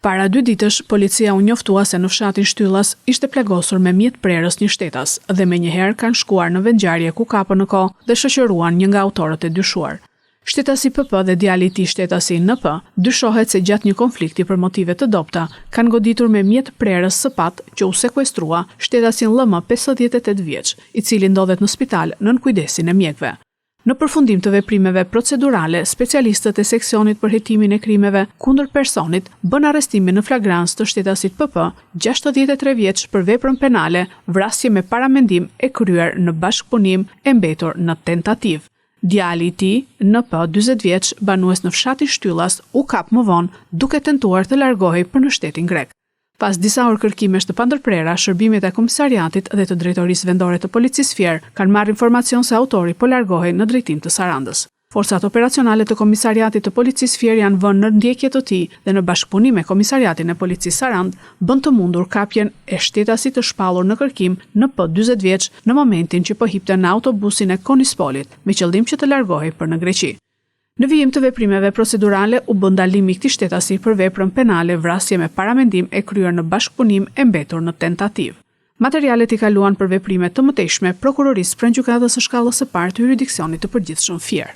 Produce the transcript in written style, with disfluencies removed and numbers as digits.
Para 2 ditësh, policia u njoftua se në fshatin Shtyllas ishte plagosur me mjet prerës një shtetas dhe menjëherë kanë shkuar në vendngjarje ku kapën në kohë dhe shoqëruan një nga autorët e dyshuar. Shtetasi PP dhe djali i tij shtetasi NP dyshohet se gjatë një konflikti për motive të dobta kanë goditur me mjet prerës së pat që u sekuestrua shtetasin LM 58 vjeç, i cili ndodhet në spital nën kujdesin e mjekëve. Në përfundim të veprimeve procedurale, specialistët e seksionit për hetimin e krimeve kundër personit bën arrestimin në flagrancë të shtetasit PP, 63 vjeç për veprën penale, vrasje me paramendim e kryer në bashkëpunim e mbetur në tentativë. Djali i tij, NP 40 vjeç, banues në fshatin Shtyllas, u kap më vonë duke tentuar të largohej për në shtetin grek. Pas disa orë kërkimesh të pandërprera, shërbimet e komisariatit dhe të drejtorisë vendore të policisë Fier kanë marrë informacion se autori po largohej në drejtim të Sarandës. Forcat operacionale të komisariatit të policisë Fier janë vënë në ndjekje të tij dhe në bashkëpunim me komisariatin e policisë Sarand bën të mundur kapjen e shtetasit të shpallur në kërkim NP 40 vjeç në momentin që po hipte në autobusin e Konispolit me qëllim që të largohej për në Greqi. Në vijim të veprimeve procedurale u bë ndalimi i këtij shtetasi për veprën penale vrasje me paramendim e kryer në bashkëpunim e mbetur në tentativë. Materialet i kaluan për veprime të mëtejshme prokurorisë pranë gjykatës së shkallës së parë të jurisdiksionit të përgjithshëm Fier.